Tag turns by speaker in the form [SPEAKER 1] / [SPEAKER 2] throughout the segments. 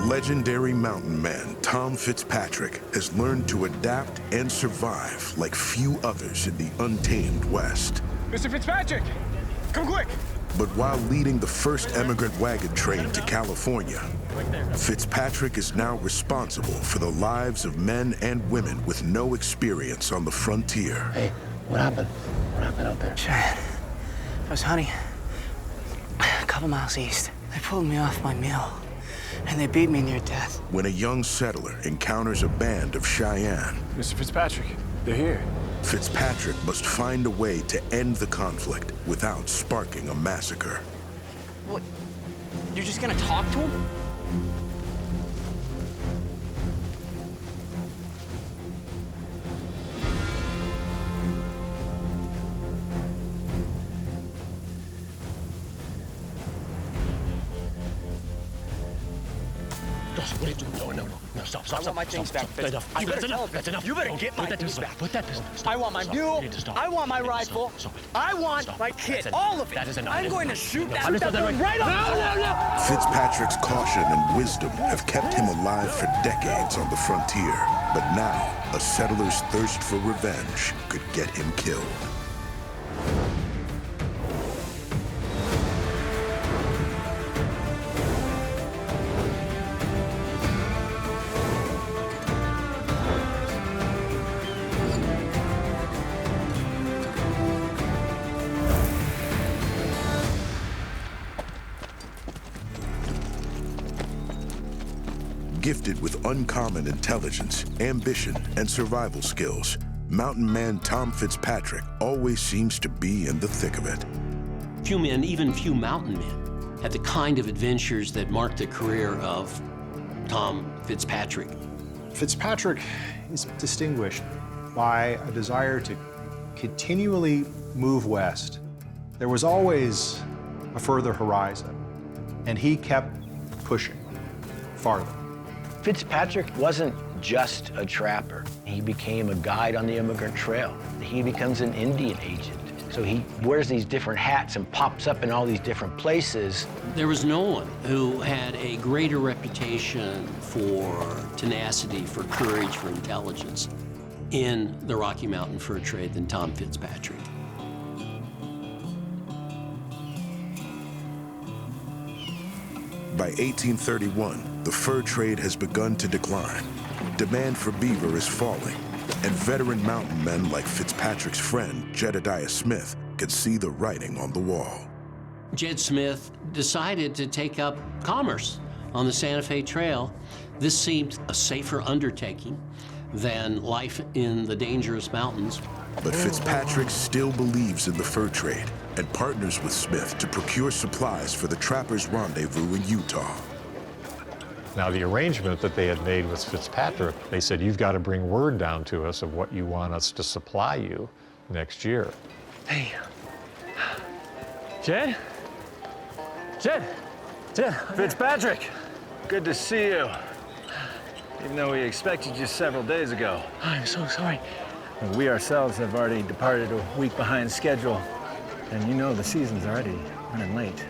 [SPEAKER 1] Legendary mountain man Tom Fitzpatrick has learned to adapt and survive like few others in the untamed West.
[SPEAKER 2] Mr. Fitzpatrick, come quick!
[SPEAKER 1] But while leading the first emigrant wagon train to California, Fitzpatrick is now responsible for the lives of men and women with no experience on the frontier.
[SPEAKER 3] Hey, what happened? What happened out there?
[SPEAKER 4] Chad, I was hunting a couple miles east. They pulled me off my mule, and they beat me near death.
[SPEAKER 1] When a young settler encounters a band of Cheyenne,
[SPEAKER 2] Mr. Fitzpatrick, they're here.
[SPEAKER 1] Fitzpatrick must find a way to end the conflict without sparking a massacre.
[SPEAKER 4] What? You're just gonna talk to him?
[SPEAKER 3] What are you doing? No, stop.
[SPEAKER 4] I want my things back, Fitz.
[SPEAKER 3] Enough.
[SPEAKER 4] You better tell him.
[SPEAKER 3] That's enough.
[SPEAKER 4] You better get my things back.
[SPEAKER 3] Put that business.
[SPEAKER 4] I want my mule.
[SPEAKER 3] You need to stop.
[SPEAKER 4] I want my
[SPEAKER 3] You need to
[SPEAKER 4] rifle.
[SPEAKER 3] stop it.
[SPEAKER 4] I want
[SPEAKER 3] Stop.
[SPEAKER 4] my kid.
[SPEAKER 3] That's enough.
[SPEAKER 4] All of it.
[SPEAKER 3] That is enough.
[SPEAKER 4] I'm going to shoot that
[SPEAKER 3] Understood that
[SPEAKER 4] right off. No.
[SPEAKER 1] Fitzpatrick's caution and wisdom have kept him alive for decades on the frontier. But now, a settler's thirst for revenge could get him killed. Gifted with uncommon intelligence, ambition, and survival skills, mountain man Tom Fitzpatrick always seems to be in the thick of it.
[SPEAKER 5] Few men, even few mountain men, had the kind of adventures that marked the career of Tom Fitzpatrick.
[SPEAKER 6] Fitzpatrick is distinguished by a desire to continually move west. There was always a further horizon, and he kept pushing farther.
[SPEAKER 7] Fitzpatrick wasn't just a trapper. He became a guide on the immigrant trail. He becomes an Indian agent. So he wears these different hats and pops up in all these different places.
[SPEAKER 5] There was no one who had a greater reputation for tenacity, for courage, for intelligence in the Rocky Mountain fur trade than Tom Fitzpatrick.
[SPEAKER 1] By 1831, the fur trade has begun to decline. Demand for beaver is falling, and veteran mountain men like Fitzpatrick's friend, Jedediah Smith, could see the writing on the wall.
[SPEAKER 5] Jed Smith decided to take up commerce on the Santa Fe Trail. This seemed a safer undertaking than life in the dangerous mountains.
[SPEAKER 1] But Fitzpatrick still believes in the fur trade and partners with Smith to procure supplies for the trappers' rendezvous in Utah.
[SPEAKER 8] Now, the arrangement that they had made with Fitzpatrick, they said, you've got to bring word down to us of what you want us to supply you next year.
[SPEAKER 3] Hey. Jed?
[SPEAKER 9] Fitzpatrick, good to see you. Even though we expected you several days ago.
[SPEAKER 3] I'm so sorry.
[SPEAKER 9] We ourselves have already departed a week behind schedule. And you know the season's already running late.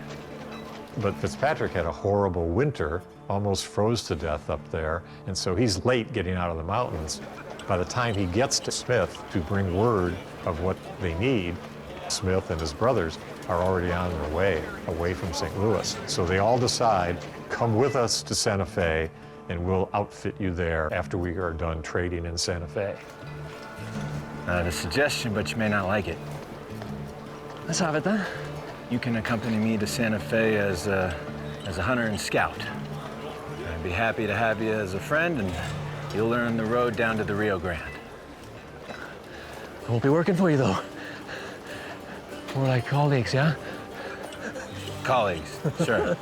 [SPEAKER 8] But Fitzpatrick had a horrible winter, almost froze to death up there, and so he's late getting out of the mountains. By the time he gets to Smith to bring word of what they need, Smith and his brothers are already on their way, away from St. Louis. So they all decide, come with us to Santa Fe, and we'll outfit you there after we are done trading in Santa Fe.
[SPEAKER 9] The suggestion, but you may not like it.
[SPEAKER 3] Let's have it then.
[SPEAKER 9] You can accompany me to Santa Fe as a hunter and scout. I'd be happy to have you as a friend, and you'll learn the road down to the Rio Grande.
[SPEAKER 3] I won't be working for you, though. More like colleagues, yeah?
[SPEAKER 9] Colleagues, sure.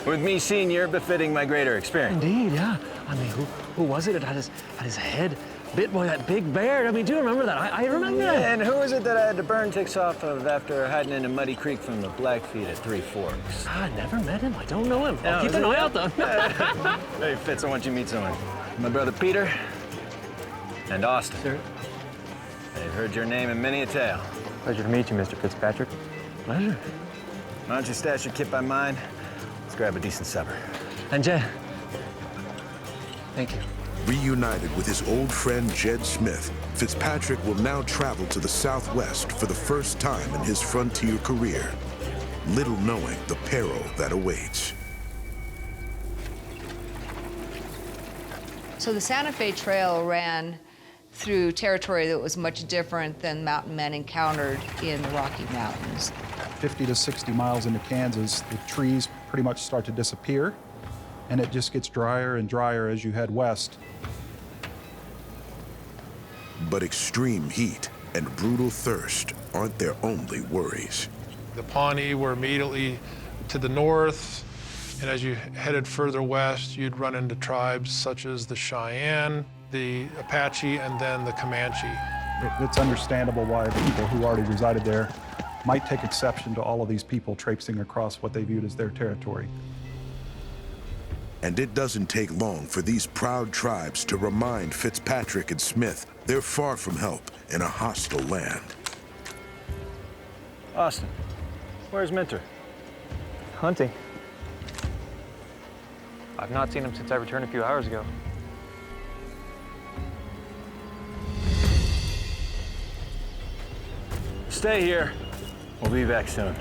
[SPEAKER 9] With me senior, befitting my greater experience.
[SPEAKER 3] Indeed, yeah. I mean, who was it that had his head bit by that big bear? I mean, do you remember that? I remember that.
[SPEAKER 9] And who was it that I had to burn ticks off of after hiding in a muddy creek from the Blackfeet at Three Forks?
[SPEAKER 3] I never met him. I don't know him. I'll
[SPEAKER 9] No,
[SPEAKER 3] keep an eye out, though.
[SPEAKER 9] Hey, Fitz, I want you to meet someone. My brother Peter and Austin.
[SPEAKER 3] Sir.
[SPEAKER 9] They've heard your name in many a tale.
[SPEAKER 3] Pleasure to meet you, Mr. Fitzpatrick. Pleasure.
[SPEAKER 9] Why don't you stash your kit by mine? Let's grab a decent supper.
[SPEAKER 3] And Jed, Thank you.
[SPEAKER 1] Reunited with his old friend Jed Smith, Fitzpatrick will now travel to the Southwest for the first time in his frontier career, little knowing the peril that awaits.
[SPEAKER 10] So the Santa Fe Trail ran through territory that was much different than mountain men encountered in the Rocky Mountains.
[SPEAKER 6] 50 to 60 miles into Kansas, the trees pretty much start to disappear, and it just gets drier and drier as you head west.
[SPEAKER 1] But extreme heat and brutal thirst aren't their only worries.
[SPEAKER 11] The Pawnee were immediately to the north, and as you headed further west, you'd run into tribes such as the Cheyenne, the Apache, and then the Comanche.
[SPEAKER 6] It's understandable why the people who already resided there might take exception to all of these people traipsing across what they viewed as their territory.
[SPEAKER 1] And it doesn't take long for these proud tribes to remind Fitzpatrick and Smith they're far from help in a hostile land.
[SPEAKER 9] Austin, where's Minter?
[SPEAKER 3] Hunting. I've not seen him since I returned a few hours ago.
[SPEAKER 9] Stay here. We'll be back soon.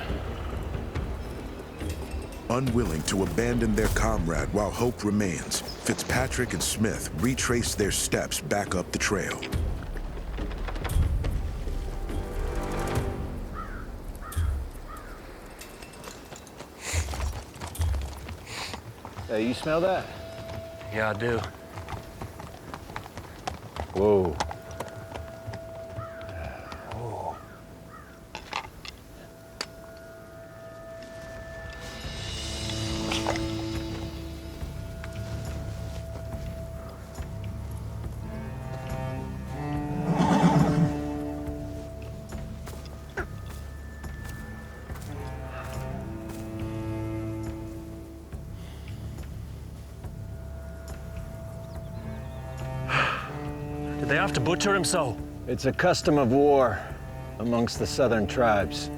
[SPEAKER 1] Unwilling to abandon their comrade while hope remains, Fitzpatrick and Smith retrace their steps back up the trail.
[SPEAKER 9] Hey, you smell that?
[SPEAKER 3] Yeah, I do.
[SPEAKER 9] Whoa.
[SPEAKER 3] Did they have to butcher him so?
[SPEAKER 9] It's a custom of war amongst the southern tribes.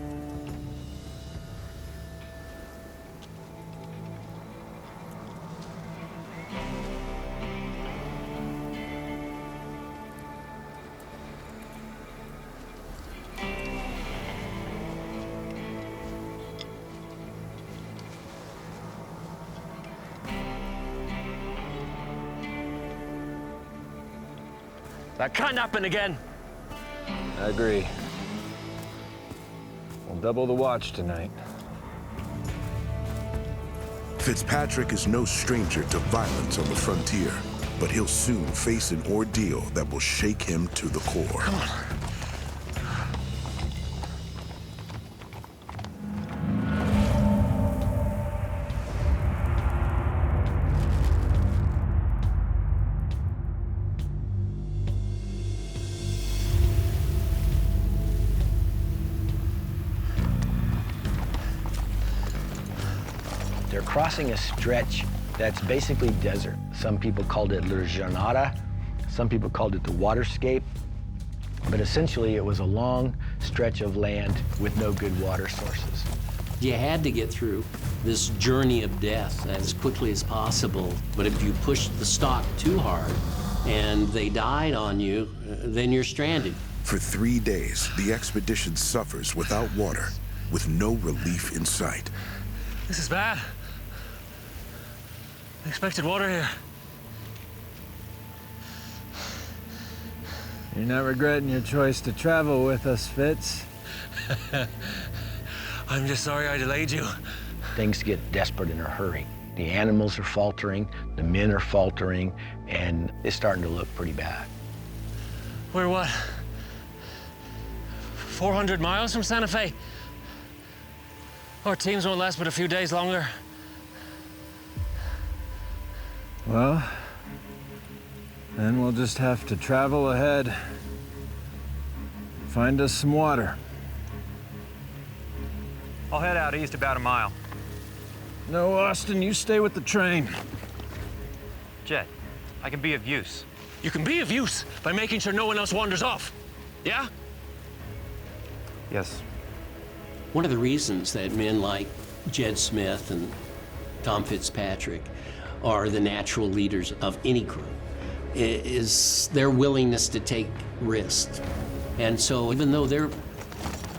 [SPEAKER 3] That can't happen again.
[SPEAKER 9] I agree. We'll double the watch tonight.
[SPEAKER 1] Fitzpatrick is no stranger to violence on the frontier, but he'll soon face an ordeal that will shake him to the core.
[SPEAKER 3] Come on.
[SPEAKER 7] They're crossing a stretch that's basically desert. Some people called it La Jornada, some people called it the waterscape, but essentially it was a long stretch of land with no good water sources.
[SPEAKER 5] You had to get through this journey of death as quickly as possible, but if you pushed the stock too hard and they died on you, then you're stranded.
[SPEAKER 1] For 3 days, the expedition suffers without water, with no relief in sight.
[SPEAKER 3] This is bad. I expected water here.
[SPEAKER 9] You're not regretting your choice to travel with us, Fitz?
[SPEAKER 3] I'm just sorry I delayed you.
[SPEAKER 7] Things get desperate in a hurry. The animals are faltering, the men are faltering, and it's starting to look pretty bad.
[SPEAKER 3] We're what? 400 miles from Santa Fe? Our teams won't last but a few days longer.
[SPEAKER 9] Well, then we'll just have to travel ahead. Find us some water.
[SPEAKER 3] I'll head out east about a mile.
[SPEAKER 9] No, Austin, you stay with the train.
[SPEAKER 3] Jed, I can be of use. You can be of use by making sure no one else wanders off. Yeah? Yes.
[SPEAKER 5] One of the reasons that men like Jed Smith and Tom Fitzpatrick are the natural leaders of any crew, is their willingness to take risks. And so even though they're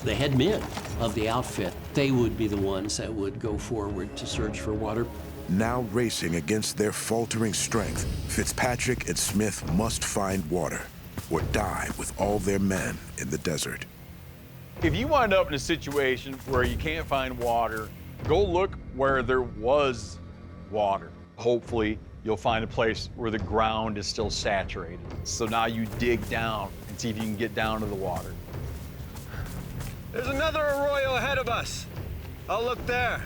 [SPEAKER 5] the head men of the outfit, they would be the ones that would go forward to search for water.
[SPEAKER 1] Now racing against their faltering strength, Fitzpatrick and Smith must find water or die with all their men in the desert.
[SPEAKER 12] If you wind up in a situation where you can't find water, go look where there was water. Hopefully, you'll find a place where the ground is still saturated. So now you dig down and see if you can get down to the water.
[SPEAKER 9] There's another arroyo ahead of us. I'll look there.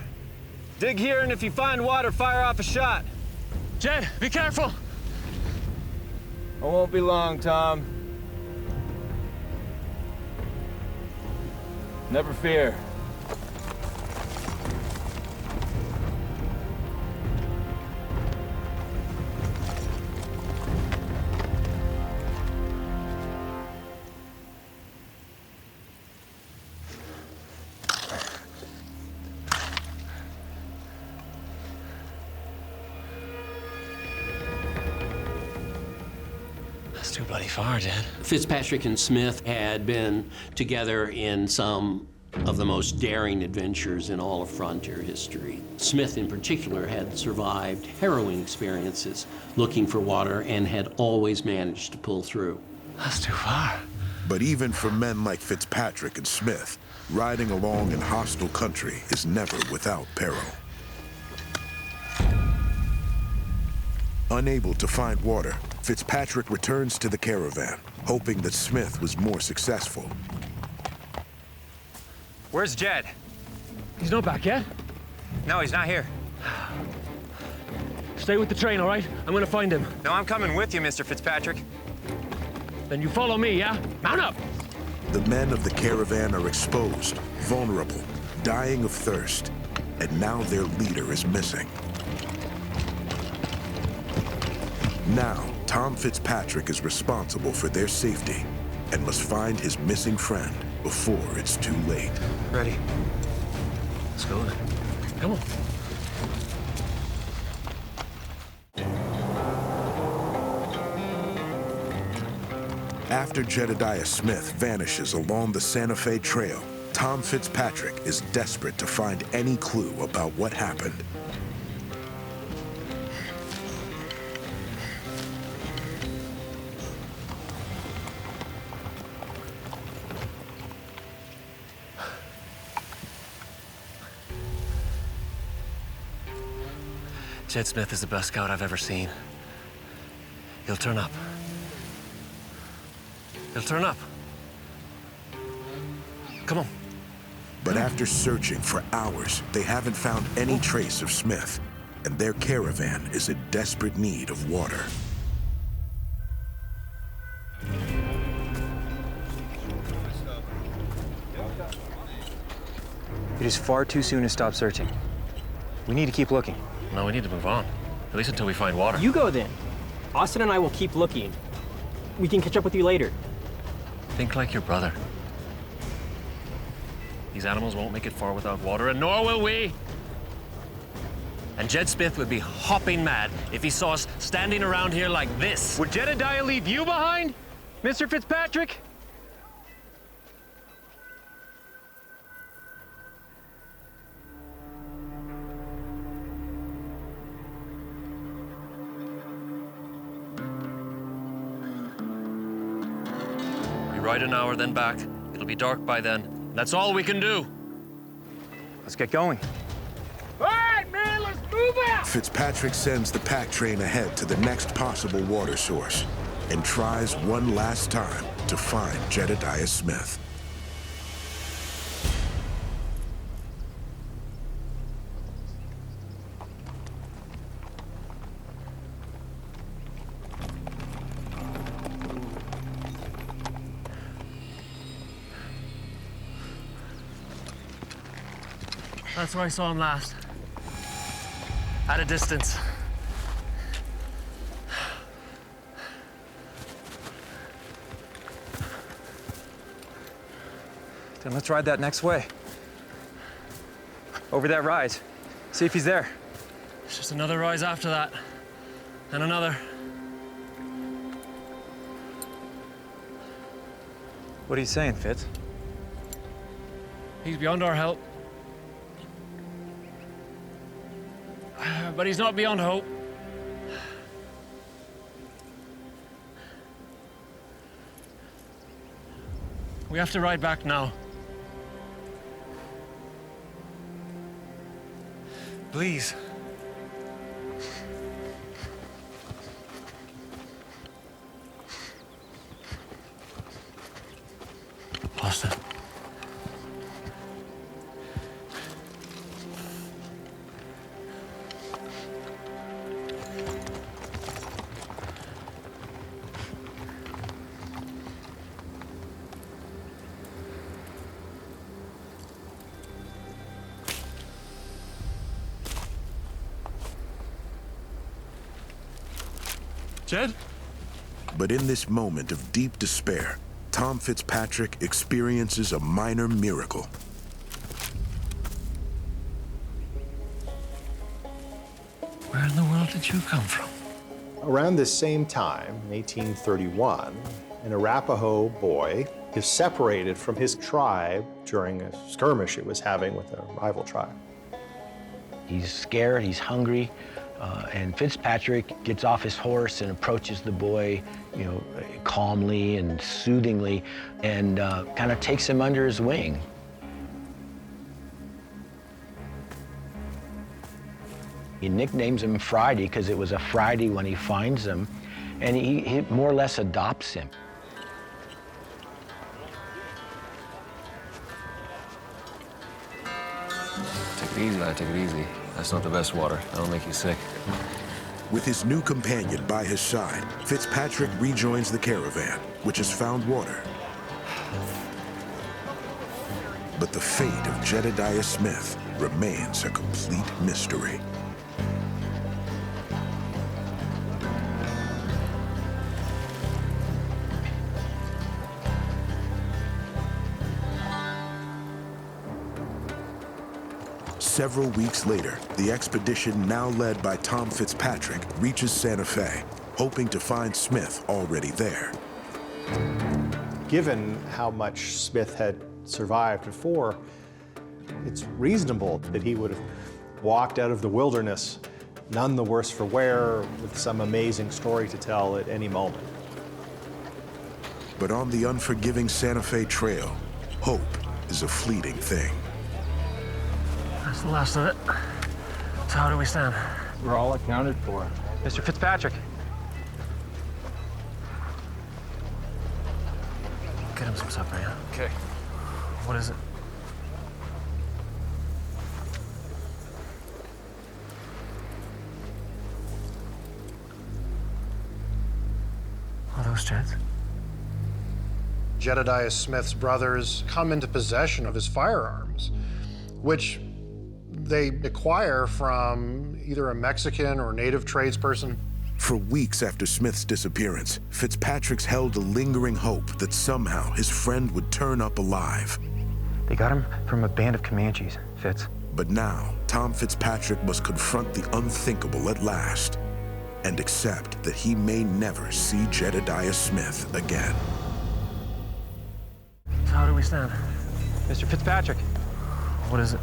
[SPEAKER 9] Dig here, and if you find water, fire off a shot.
[SPEAKER 3] Jed, be careful.
[SPEAKER 9] I won't be long, Tom. Never fear.
[SPEAKER 3] That's too bloody far, Jed.
[SPEAKER 5] Fitzpatrick and Smith had been together in some of the most daring adventures in all of frontier history. Smith, in particular, had survived harrowing experiences looking for water and had always managed to pull through.
[SPEAKER 3] That's too far.
[SPEAKER 1] But even for men like Fitzpatrick and Smith, riding along in hostile country is never without peril. Unable to find water, Fitzpatrick returns to the caravan, hoping that Smith was more successful.
[SPEAKER 9] Where's Jed?
[SPEAKER 3] He's not back yet.
[SPEAKER 9] No, he's not here.
[SPEAKER 3] Stay with the train, all right? I'm gonna find him.
[SPEAKER 9] No, I'm coming with you, Mr. Fitzpatrick.
[SPEAKER 3] Then you follow me, yeah? Mount up!
[SPEAKER 1] The men of the caravan are exposed, vulnerable, dying of thirst, and now their leader is missing. Now, Tom Fitzpatrick is responsible for their safety and must find his missing friend before it's too late.
[SPEAKER 3] Ready. Let's go then. Come on.
[SPEAKER 1] After Jedediah Smith vanishes along the Santa Fe Trail, Tom Fitzpatrick is desperate to find any clue about what happened.
[SPEAKER 3] Jed Smith is the best scout I've ever seen. He'll turn up. He'll turn up. Come on.
[SPEAKER 1] But after searching for hours, they haven't found any trace of Smith, and their caravan is in desperate need of water.
[SPEAKER 13] It is far too soon to stop searching. We need to keep looking.
[SPEAKER 3] No, we need to move on. At least until we find water.
[SPEAKER 13] You go then. Austin and I will keep looking. We can catch up with you later.
[SPEAKER 3] Think like your brother. These animals won't make it far without water, and nor will we. And Jed Smith would be hopping mad if he saw us standing around here like this.
[SPEAKER 9] Would Jedediah leave you behind, Mr. Fitzpatrick?
[SPEAKER 3] Ride an hour, then back. It'll be dark by then. That's all we can do.
[SPEAKER 13] Let's get going.
[SPEAKER 11] All right, man, let's move out!
[SPEAKER 1] Fitzpatrick sends the pack train ahead to the next possible water source and tries one last time to find Jedediah Smith.
[SPEAKER 3] That's where I saw him last. At a distance.
[SPEAKER 13] Then let's ride that next way. Over that rise. See if he's there.
[SPEAKER 3] It's just another rise after that. And another.
[SPEAKER 9] What are you saying, Fitz?
[SPEAKER 3] He's beyond our help. But he's not beyond hope. We have to ride back now. Please. Austin. Jed?
[SPEAKER 1] But in this moment of deep despair, Tom Fitzpatrick experiences a minor miracle.
[SPEAKER 3] Where in the world did you come from?
[SPEAKER 6] Around this same time, in 1831, an Arapaho boy is separated from his tribe during a skirmish it was having with a rival tribe.
[SPEAKER 7] He's scared, he's hungry, and Fitzpatrick gets off his horse and approaches the boy, you know, calmly and soothingly, and kind of takes him under his wing. He nicknames him Friday because it was a Friday when he finds him, and he more or less adopts him.
[SPEAKER 14] Take it easy, lad, take it easy. That's not the best water. That'll make you sick.
[SPEAKER 1] With his new companion by his side, Fitzpatrick rejoins the caravan, which has found water. But the fate of Jedediah Smith remains a complete mystery. Several weeks later, the expedition, now led by Tom Fitzpatrick, reaches Santa Fe, hoping to find Smith already there.
[SPEAKER 6] Given how much Smith had survived before, it's reasonable that he would have walked out of the wilderness none the worse for wear, with some amazing story to tell at any moment.
[SPEAKER 1] But on the unforgiving Santa Fe Trail, hope is a fleeting thing.
[SPEAKER 3] That's the last of it. So how do we stand?
[SPEAKER 9] We're all accounted for. Mr. Fitzpatrick.
[SPEAKER 3] Get him some supper, yeah?
[SPEAKER 2] Okay.
[SPEAKER 3] What is it? Are those Jed's?
[SPEAKER 15] Jedediah Smith's brothers come into possession of his firearms, which they acquire from either a Mexican or native tradesperson.
[SPEAKER 1] For weeks after Smith's disappearance, Fitzpatrick's held a lingering hope that somehow his friend would turn up alive.
[SPEAKER 9] They got him from a band of Comanches, Fitz.
[SPEAKER 1] But now, Tom Fitzpatrick must confront the unthinkable at last and accept that he may never see Jedediah Smith again.
[SPEAKER 3] So how do we stand?
[SPEAKER 9] Mr. Fitzpatrick.
[SPEAKER 3] What is it?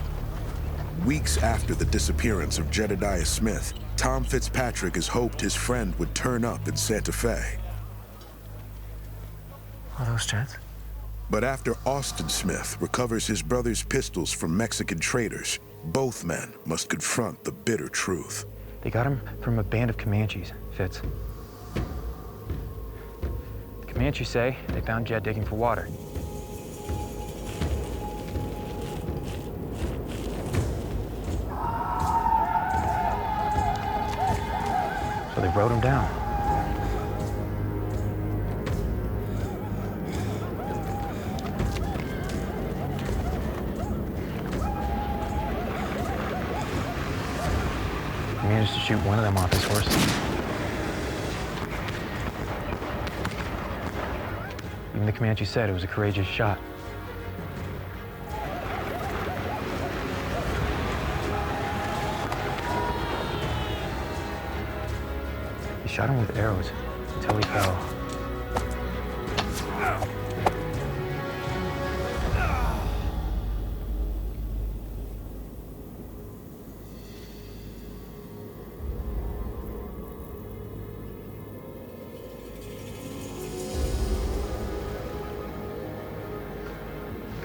[SPEAKER 1] Weeks after the disappearance of Jedediah Smith, Tom Fitzpatrick has hoped his friend would turn up in Santa Fe.
[SPEAKER 3] Are those Jed's?
[SPEAKER 1] But after Austin Smith recovers his brother's pistols from Mexican traders, both men must confront the bitter truth.
[SPEAKER 9] They got him from a band of Comanches, Fitz. The Comanches say they found Jed digging for water. So they rode him down. He managed to shoot one of them off his horse. Even the Comanche said it was a courageous shot. He Shot him with arrows until he fell.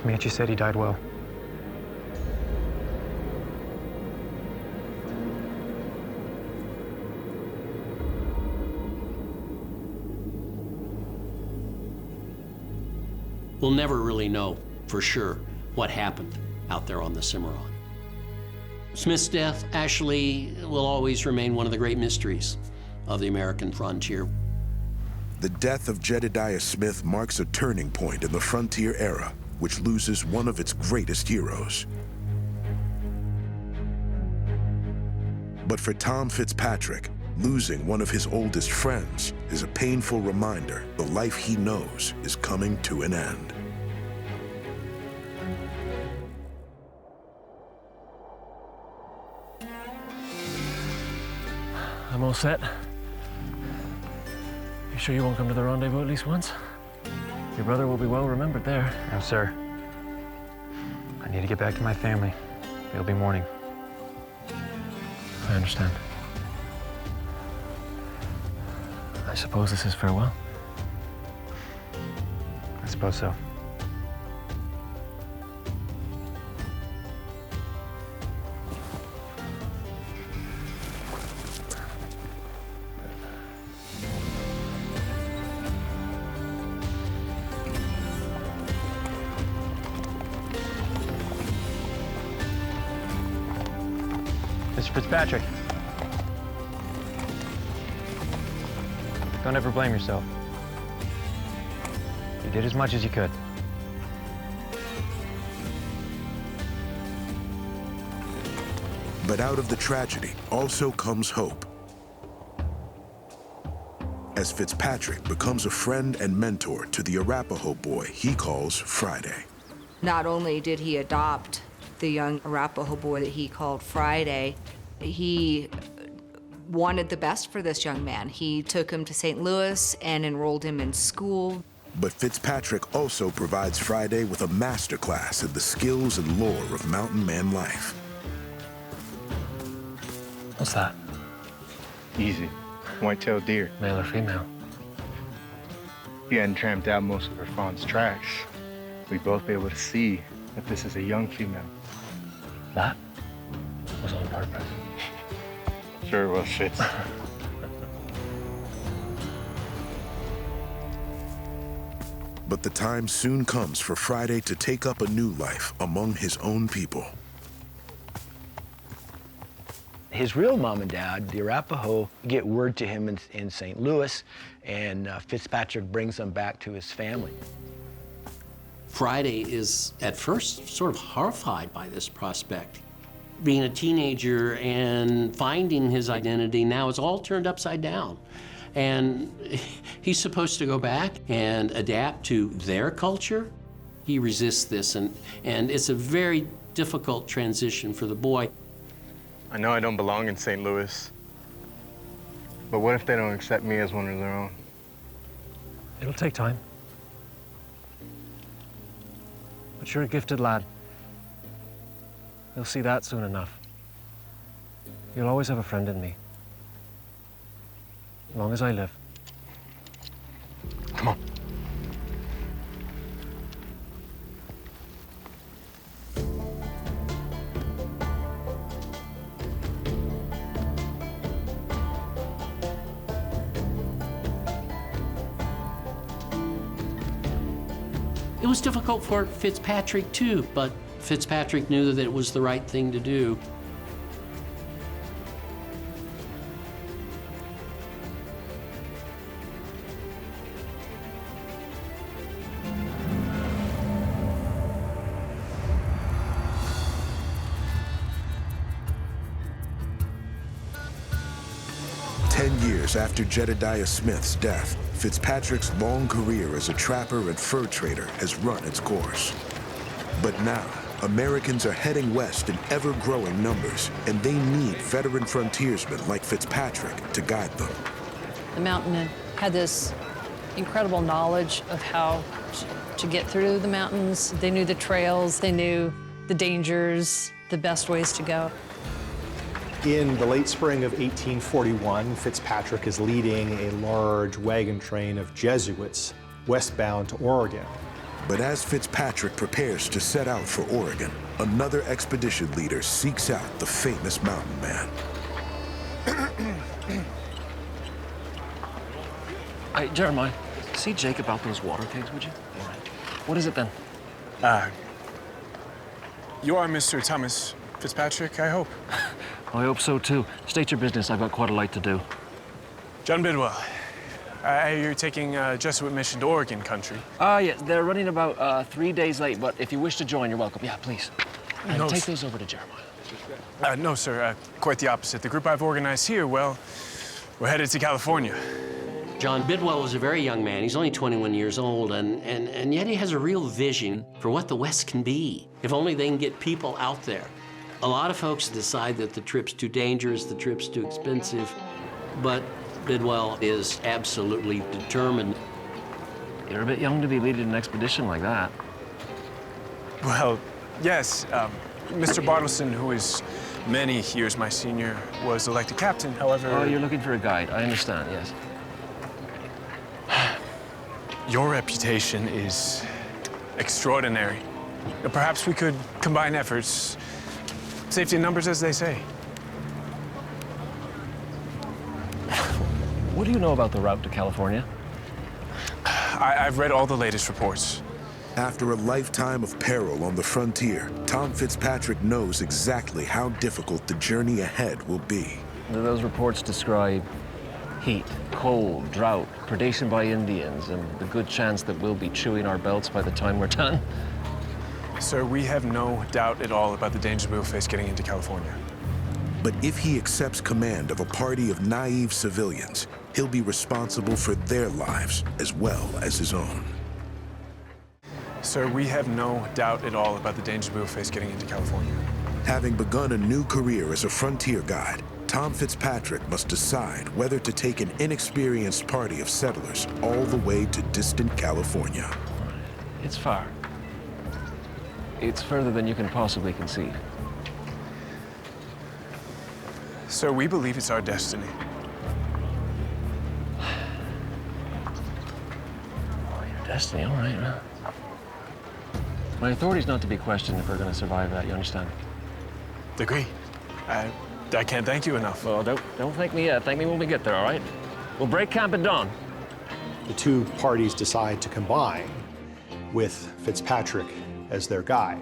[SPEAKER 9] Comanche said he died well.
[SPEAKER 5] We'll never really know for sure what happened out there on the Cimarron. Smith's death actually will always remain one of the great mysteries of the American frontier.
[SPEAKER 1] The death of Jedediah Smith marks a turning point in the frontier era, which loses one of its greatest heroes. But for Tom Fitzpatrick, losing one of his oldest friends is a painful reminder the life he knows is coming to an end.
[SPEAKER 3] I'm all set. You sure you won't come to the rendezvous at least once? Your brother will be well remembered there.
[SPEAKER 9] No, sir. I need to get back to my family. It'll be morning.
[SPEAKER 3] I understand. I suppose this is farewell?
[SPEAKER 9] I suppose so. Mr. Fitzpatrick. Don't ever blame yourself. You did as much as you could.
[SPEAKER 1] But out of the tragedy also comes hope, as Fitzpatrick becomes a friend and mentor to the Arapaho boy he calls Friday.
[SPEAKER 10] Not only did he adopt the young Arapaho boy that he called Friday, he wanted the best for this young man. He took him to St. Louis and enrolled him in school.
[SPEAKER 1] But Fitzpatrick also provides Friday with a masterclass in the skills and lore of mountain man life.
[SPEAKER 3] What's that?
[SPEAKER 16] Easy. White-tailed deer.
[SPEAKER 3] Male or female?
[SPEAKER 16] You hadn't tramped out most of her fawn's tracks. We'd both be able to see that this is a young female.
[SPEAKER 3] That was on purpose.
[SPEAKER 16] Sure it was, Fitz.
[SPEAKER 1] But the time soon comes for Friday to take up a new life among his own people.
[SPEAKER 7] His real mom and dad, the Arapaho, get word to him in St. Louis, and Fitzpatrick brings them back to his family.
[SPEAKER 5] Friday is at first sort of horrified by this prospect. Being a teenager and finding his identity, now it's all turned upside down. And he's supposed to go back and adapt to their culture. He resists this, and it's a very difficult transition for the boy.
[SPEAKER 16] I know I don't belong in St. Louis, but what if they don't accept me as one of their own?
[SPEAKER 3] It'll take time. But you're a gifted lad. You'll see that soon enough. You'll always have a friend in me. As long as I live.
[SPEAKER 16] Come on.
[SPEAKER 5] It was difficult for Fitzpatrick too, but Fitzpatrick knew that it was the right thing to do.
[SPEAKER 1] After Jedediah Smith's death, Fitzpatrick's long career as a trapper and fur trader has run its course. But now, Americans are heading west in ever-growing numbers, and they need veteran frontiersmen like Fitzpatrick to guide them.
[SPEAKER 17] The mountain had this incredible knowledge of how to get through the mountains. They knew the trails, they knew the dangers, the best ways to go.
[SPEAKER 6] In the late spring of 1841, Fitzpatrick is leading a large wagon train of Jesuits westbound to Oregon.
[SPEAKER 1] But as Fitzpatrick prepares to set out for Oregon, another expedition leader seeks out the famous mountain man.
[SPEAKER 3] Hey, Jeremiah, see Jake about those water kegs, would you? All right. What is it then?
[SPEAKER 2] You are Mr. Thomas Fitzpatrick, I hope.
[SPEAKER 3] I hope so, too. State your business. I've got quite a lot to do.
[SPEAKER 2] John Bidwell. You're taking a Jesuit mission to Oregon country.
[SPEAKER 3] Yeah, they're running about 3 days late, but if you wish to join, you're welcome. Yeah, please. And
[SPEAKER 2] No,
[SPEAKER 3] take
[SPEAKER 2] s-
[SPEAKER 3] those over to Jeremiah.
[SPEAKER 2] No, sir. Quite the opposite. The group I've organized here, well, we're headed to California.
[SPEAKER 5] John Bidwell was a very young man. He's only 21 years old, and yet he has a real vision for what the West can be, if only they can get people out there. A lot of folks decide that the trip's too dangerous, the trip's too expensive, but Bidwell is absolutely determined.
[SPEAKER 3] You're a bit young to be leading an expedition like that.
[SPEAKER 2] Well, yes. Mr. Bartleson, who is many years my senior, was elected captain. However...
[SPEAKER 3] Oh, you're looking for a guide. I understand, yes.
[SPEAKER 2] Your reputation is extraordinary. Perhaps we could combine efforts. Safety in numbers, as they say.
[SPEAKER 3] What do you know about the route to California?
[SPEAKER 2] I've read all the latest reports.
[SPEAKER 1] After a lifetime of peril on the frontier, Tom Fitzpatrick knows exactly how difficult the journey ahead will be.
[SPEAKER 3] Those reports describe heat, cold, drought, predation by Indians, and the good chance that we'll be chewing our belts by the time we're done.
[SPEAKER 2] Sir, we have no doubt at all about the dangers we will face getting into California.
[SPEAKER 1] But if he accepts command of a party of naive civilians, he'll be responsible for their lives as well as his own.
[SPEAKER 2] Sir, we have no doubt at all about the dangers we will face getting into California.
[SPEAKER 1] Having begun a new career as a frontier guide, Tom Fitzpatrick must decide whether to take an inexperienced party of settlers all the way to distant California.
[SPEAKER 3] It's far. It's further than you can possibly conceive.
[SPEAKER 2] Sir, we believe it's our destiny.
[SPEAKER 3] Your destiny, all right, well. My authority's not to be questioned if we're going to survive that, you understand?
[SPEAKER 2] Agree. I can't thank you enough.
[SPEAKER 3] Well, don't thank me yet. Thank me when we get there, all right? We'll break camp at dawn.
[SPEAKER 6] The two parties decide to combine with Fitzpatrick as their guide.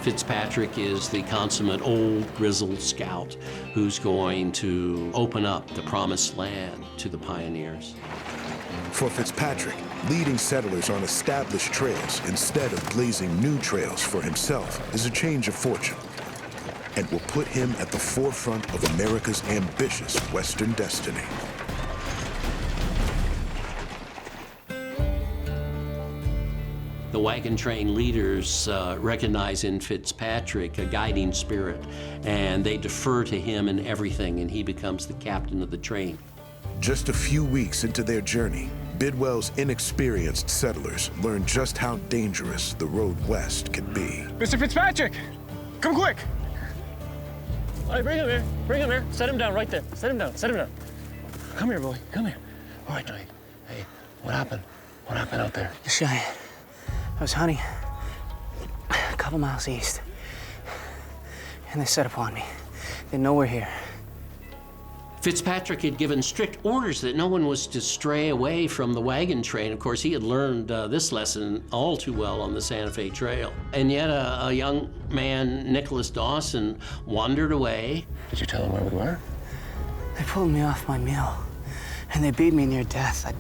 [SPEAKER 5] Fitzpatrick is the consummate old grizzled scout who's going to open up the promised land to the pioneers.
[SPEAKER 1] For Fitzpatrick, leading settlers on established trails instead of blazing new trails for himself is a change of fortune, and will put him at the forefront of America's ambitious Western destiny.
[SPEAKER 5] The wagon train leaders recognize in Fitzpatrick a guiding spirit, and they defer to him in everything, and he becomes the captain of the train.
[SPEAKER 1] Just a few weeks into their journey, Bidwell's inexperienced settlers learn just how dangerous the road west can be.
[SPEAKER 2] Mr. Fitzpatrick! Come quick!
[SPEAKER 3] All right, bring him here. Bring him here. Set him down right there. Set him down. Set him down. Come here, boy. Come here. All right, Johnny. Hey, what happened? What happened out there?
[SPEAKER 4] The Cheyenne. I was hunting a couple miles east, and they set upon me. They know we're here.
[SPEAKER 5] Fitzpatrick had given strict orders that no one was to stray away from the wagon train. Of course, he had learned this lesson all too well on the Santa Fe Trail. And yet a young man, Nicholas Dawson, wandered away.
[SPEAKER 3] Did you tell him where we were?
[SPEAKER 4] They pulled me off my mule, and they beat me near death.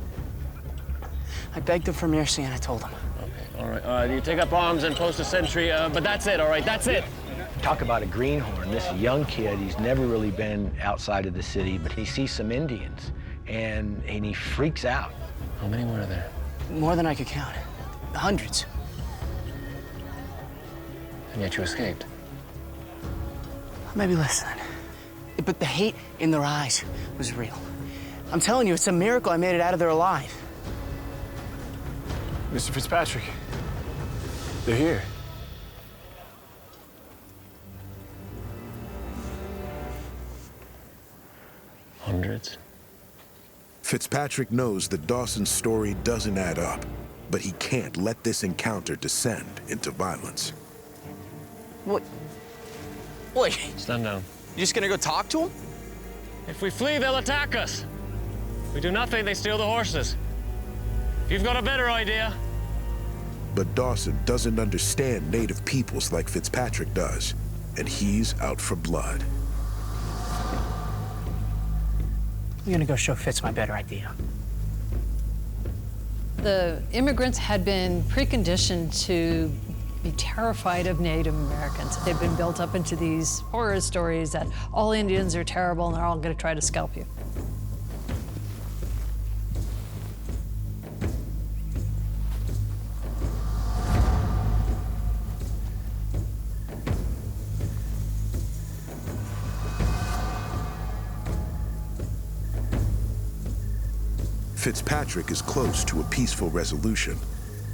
[SPEAKER 4] I begged them for mercy, and I told them.
[SPEAKER 3] Okay, all right. You take up arms and post a sentry, but that's it, all right? That's it.
[SPEAKER 7] Talk about a greenhorn. This young kid, he's never really been outside of the city, but he sees some Indians, and he freaks out.
[SPEAKER 3] How many were there?
[SPEAKER 4] More than I could count. Hundreds.
[SPEAKER 3] And yet you escaped.
[SPEAKER 4] Maybe less than. But the hate in their eyes was real. I'm telling you, it's a miracle I made it out of there alive.
[SPEAKER 2] Mr. Fitzpatrick, they're here.
[SPEAKER 3] Hundreds.
[SPEAKER 1] Fitzpatrick knows that Dawson's story doesn't add up, but he can't let this encounter descend into violence.
[SPEAKER 4] What? Wait.
[SPEAKER 3] Stand down.
[SPEAKER 4] You just gonna go talk to him?
[SPEAKER 3] If we flee, they'll attack us. If we do nothing, they steal the horses. If you've got a better idea.
[SPEAKER 1] But Dawson doesn't understand native peoples like Fitzpatrick does, and he's out for blood.
[SPEAKER 4] I'm gonna go show Fitz my better idea.
[SPEAKER 17] The immigrants had been preconditioned to be terrified of Native Americans. They've been built up into these horror stories that all Indians are terrible and they're all gonna try to scalp you.
[SPEAKER 1] Fitzpatrick is close to a peaceful resolution,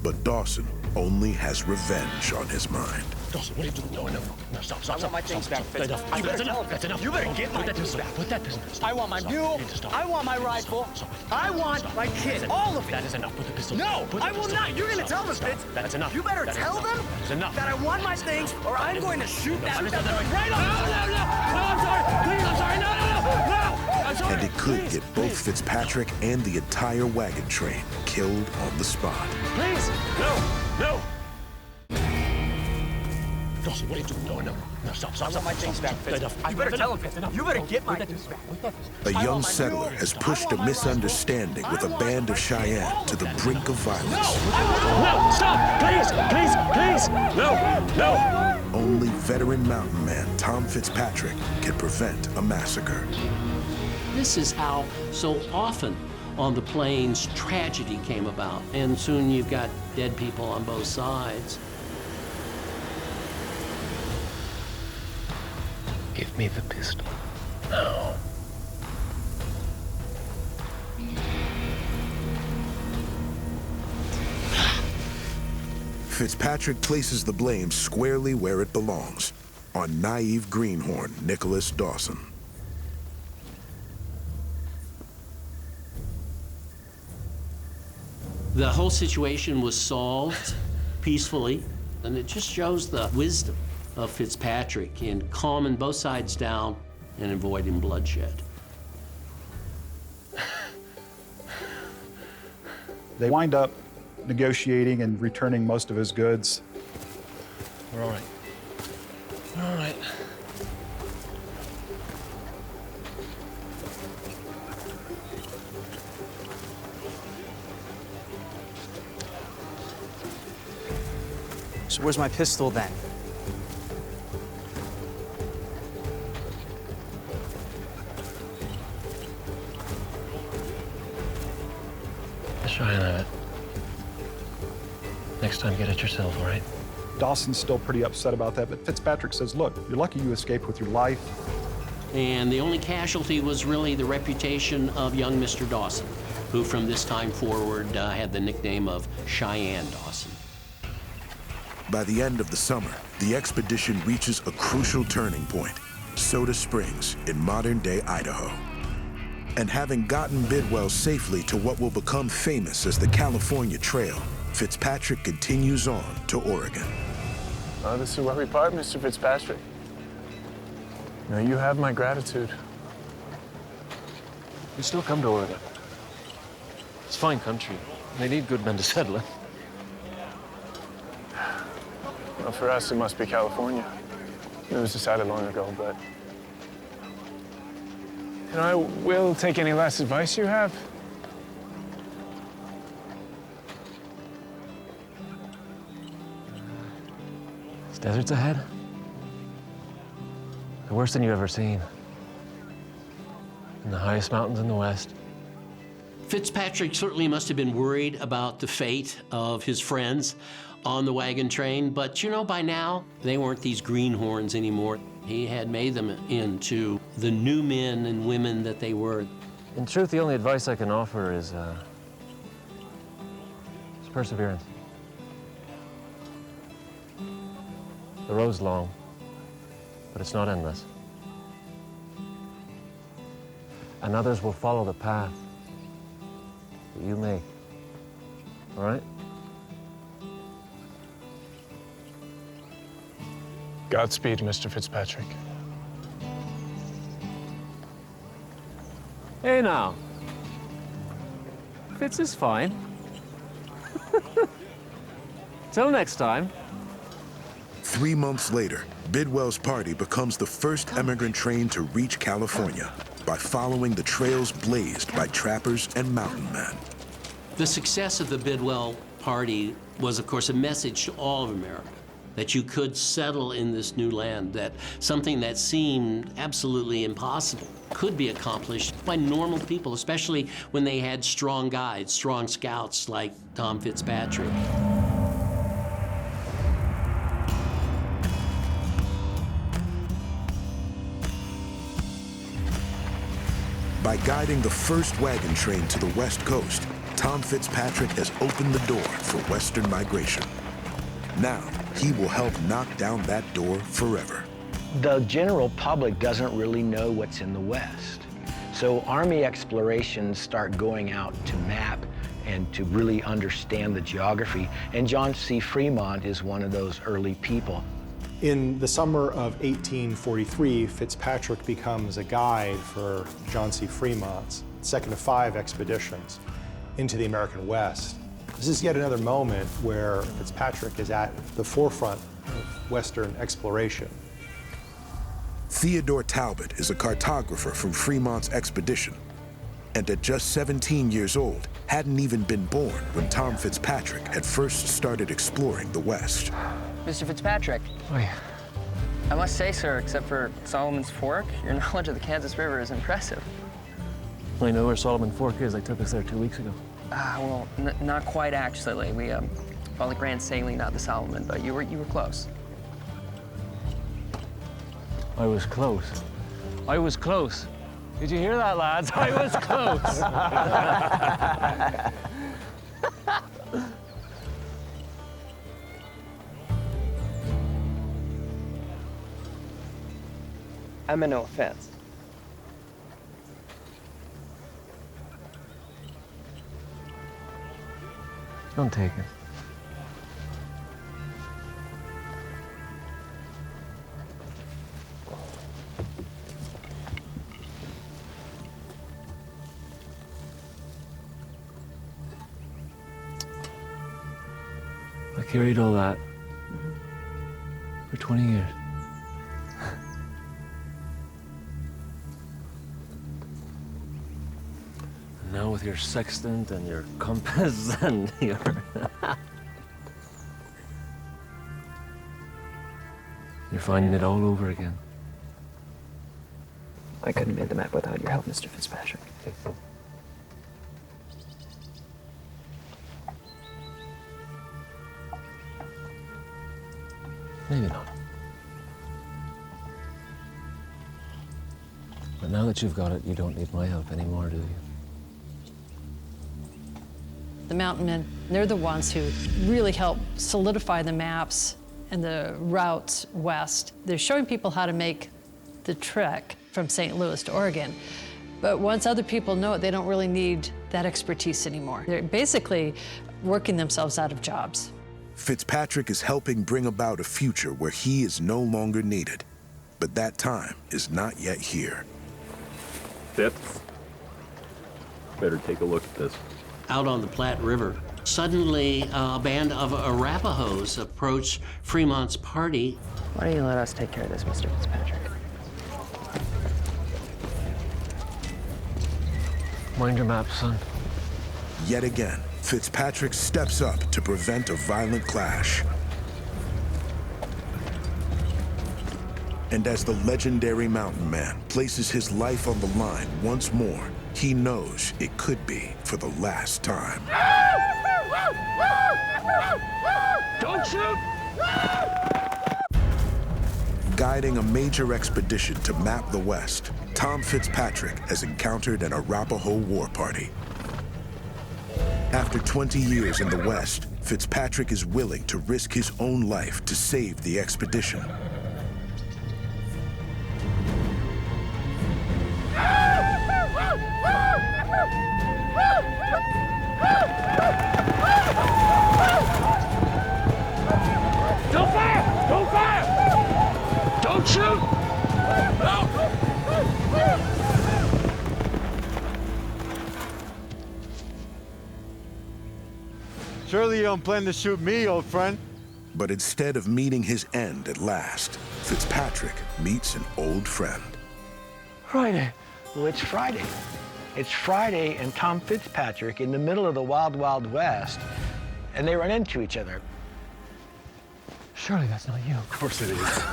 [SPEAKER 1] but Dawson only has revenge on his mind.
[SPEAKER 3] Dawson, what are you doing? No, stop.
[SPEAKER 18] I want my things back, Fitz.
[SPEAKER 3] That's enough.
[SPEAKER 18] You better get my things back.
[SPEAKER 3] Put that pistol.
[SPEAKER 18] I want my mule. I want my rifle. I want my kid. All of it.
[SPEAKER 3] That is enough. Put the pistol.
[SPEAKER 18] No, I will not. You're going to tell them, Fitz.
[SPEAKER 3] That's enough.
[SPEAKER 18] You better tell them
[SPEAKER 3] That's enough.
[SPEAKER 18] that I want my things, or I'm going to shoot that right
[SPEAKER 3] No, I'm sorry. Please, I'm sorry. No. I'm sorry.
[SPEAKER 1] And it could get both Fitzpatrick and the entire wagon train killed on the spot.
[SPEAKER 3] Please. No. Dawson, what are you doing? No. Stop.
[SPEAKER 18] I want my things back, Fitz. You better tell them, Fitz. You better get my things back.
[SPEAKER 1] A young settler has pushed a misunderstanding with a band of Cheyenne to the brink of violence.
[SPEAKER 3] No, stop. Please. No.
[SPEAKER 1] Only veteran mountain man Tom Fitzpatrick can prevent a massacre.
[SPEAKER 5] This is how so often on the plains tragedy came about, and soon you've got dead people on both sides.
[SPEAKER 3] Give me the pistol. No.
[SPEAKER 1] Fitzpatrick places the blame squarely where it belongs, on naive greenhorn Nicholas Dawson.
[SPEAKER 5] The whole situation was solved peacefully, and it just shows the wisdom of Fitzpatrick in calming both sides down and avoiding bloodshed.
[SPEAKER 6] They wind up negotiating and returning most of his goods.
[SPEAKER 3] We're all right. All right.
[SPEAKER 4] So where's my pistol then?
[SPEAKER 3] Let's try and have it. Next time, get it yourself, all right?
[SPEAKER 6] Dawson's still pretty upset about that, but Fitzpatrick says, look, you're lucky you escaped with your life.
[SPEAKER 5] And the only casualty was really the reputation of young Mr. Dawson, who from this time forward had the nickname of Cheyenne Dawson.
[SPEAKER 1] By the end of the summer, the expedition reaches a crucial turning point, Soda Springs in modern-day Idaho. And having gotten Bidwell safely to what will become famous as the California Trail, Fitzpatrick continues on to Oregon.
[SPEAKER 2] Oh, this is where we part, Mr. Fitzpatrick. You know, you have my gratitude.
[SPEAKER 3] We still come to Oregon. It's fine country. They need good men to settle it.
[SPEAKER 2] Well, for us, it must be California. It was decided long ago, but... You know, I will take any last advice you have.
[SPEAKER 3] This desert's ahead. The worst than you've ever seen. And the highest mountains in the west.
[SPEAKER 5] Fitzpatrick certainly must have been worried about the fate of his friends on the wagon train, but you know, by now, they weren't these greenhorns anymore. He had made them into the new men and women that they were.
[SPEAKER 19] In truth, the only advice I can offer is perseverance. The road's long, but it's not endless. And others will follow the path that you make. All right?
[SPEAKER 2] Godspeed, Mr. Fitzpatrick.
[SPEAKER 19] Hey now. Fitz is fine. Till next time.
[SPEAKER 1] 3 months later, Bidwell's party becomes the first emigrant train to reach California by following the trails blazed by trappers and mountain men.
[SPEAKER 5] The success of the Bidwell party was, of course, a message to all of America that you could settle in this new land, that something that seemed absolutely impossible could be accomplished by normal people, especially when they had strong guides, strong scouts like Tom Fitzpatrick.
[SPEAKER 1] By guiding the first wagon train to the West Coast, Tom Fitzpatrick has opened the door for Western migration. Now, he will help knock down that door forever.
[SPEAKER 7] The general public doesn't really know what's in the West. So Army explorations start going out to map and to really understand the geography. And John C. Fremont is one of those early people.
[SPEAKER 6] In the summer of 1843, Fitzpatrick becomes a guide for John C. Fremont's second of 5 expeditions into the American West. This is yet another moment where Fitzpatrick is at the forefront of Western exploration.
[SPEAKER 1] Theodore Talbot is a cartographer from Fremont's expedition, and at just 17 years old, hadn't even been born when Tom Fitzpatrick had first started exploring the West.
[SPEAKER 20] Mr. Fitzpatrick.
[SPEAKER 19] Oh, yeah.
[SPEAKER 20] I must say, sir, except for Solomon's Fork, your knowledge of the Kansas River is impressive.
[SPEAKER 19] I know where Solomon Fork is. They took us there 2 weeks ago.
[SPEAKER 20] Well, not quite, actually. We followed the Grand Saline, not the Solomon, but you were close.
[SPEAKER 19] I was close. I was close. Did you hear that, lads? I was close.
[SPEAKER 20] I meant no offense.
[SPEAKER 19] Don't take it. I carried all that for 20 years. And now with your sextant and your compass and your... You're finding it all over again.
[SPEAKER 20] I couldn't make the map without your help, Mr. Fitzpatrick.
[SPEAKER 19] Maybe not. But now that you've got it, you don't need my help anymore, do you?
[SPEAKER 17] The mountain men, they're the ones who really help solidify the maps and the routes west. They're showing people how to make the trek from St. Louis to Oregon. But once other people know it, they don't really need that expertise anymore. They're basically working themselves out of jobs.
[SPEAKER 1] Fitzpatrick is helping bring about a future where he is no longer needed. But that time is not yet here.
[SPEAKER 21] Fitz, better take a look at this.
[SPEAKER 5] Out on the Platte River, suddenly a band of Arapahoes approached Fremont's party.
[SPEAKER 20] Why don't you let us take care of this, Mr. Fitzpatrick?
[SPEAKER 19] Mind your map, son.
[SPEAKER 1] Yet again, Fitzpatrick steps up to prevent a violent clash. And as the legendary mountain man places his life on the line once more, he knows it could be for the last time.
[SPEAKER 18] Don't shoot!
[SPEAKER 1] guiding a major expedition to map the West, Tom Fitzpatrick has encountered an Arapaho war party. After 20 years in the West, Fitzpatrick is willing to risk his own life to save the expedition.
[SPEAKER 18] Don't fire! Don't fire! Don't shoot! No!
[SPEAKER 8] Surely you don't plan to shoot me, old friend.
[SPEAKER 1] But instead of meeting his end at last, Fitzpatrick meets an old friend.
[SPEAKER 7] Friday. Well, it's Friday. It's Friday and Tom Fitzpatrick in the middle of the Wild Wild West, and they run into each other.
[SPEAKER 8] Surely that's not you. Of course it is.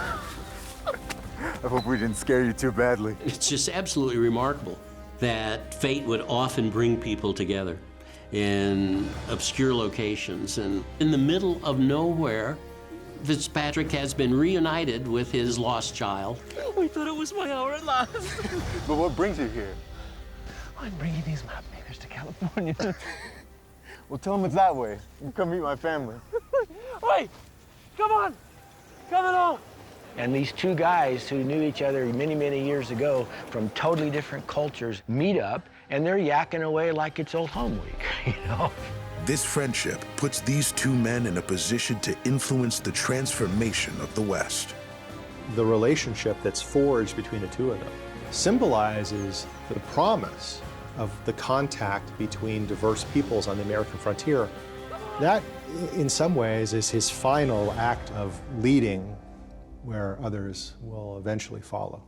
[SPEAKER 8] I hope we didn't scare you too badly.
[SPEAKER 5] It's just absolutely remarkable that fate would often bring people together in obscure locations. And in the middle of nowhere, Fitzpatrick has been reunited with his lost child.
[SPEAKER 18] We thought it was my hour at last.
[SPEAKER 8] But what brings you here?
[SPEAKER 18] I'm bringing these map makers to California.
[SPEAKER 8] Well, tell them it's that way. You come meet my family.
[SPEAKER 18] Wait! Come on! Coming home!
[SPEAKER 7] And these two guys who knew each other many, many years ago from totally different cultures meet up, and they're yakking away like it's old home week, you know?
[SPEAKER 1] This friendship puts these two men in a position to influence the transformation of the West.
[SPEAKER 6] The relationship that's forged between the two of them symbolizes the promise of the contact between diverse peoples on the American frontier. That, in some ways, is his final act of leading where others will eventually follow.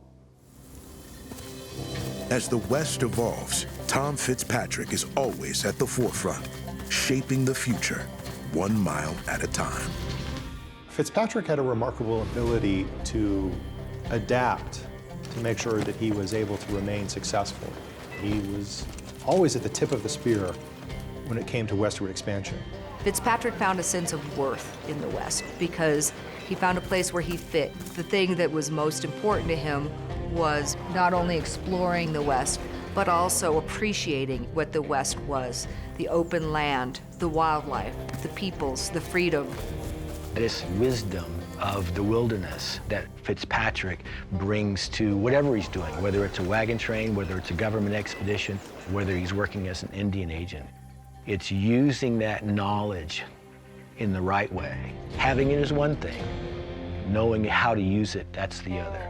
[SPEAKER 1] As the West evolves, Tom Fitzpatrick is always at the forefront, shaping the future 1 mile at a time.
[SPEAKER 6] Fitzpatrick had a remarkable ability to adapt to make sure that he was able to remain successful. He was always at the tip of the spear when it came to westward expansion.
[SPEAKER 10] Fitzpatrick found a sense of worth in the West because he found a place where he fit. The thing that was most important to him was not only exploring the West, but also appreciating what the West was: the open land, the wildlife, the peoples, the freedom.
[SPEAKER 7] This wisdom of the wilderness that Fitzpatrick brings to whatever he's doing, whether it's a wagon train, whether it's a government expedition, whether he's working as an Indian agent. It's using that knowledge in the right way. Having it is one thing, knowing how to use it, that's the other.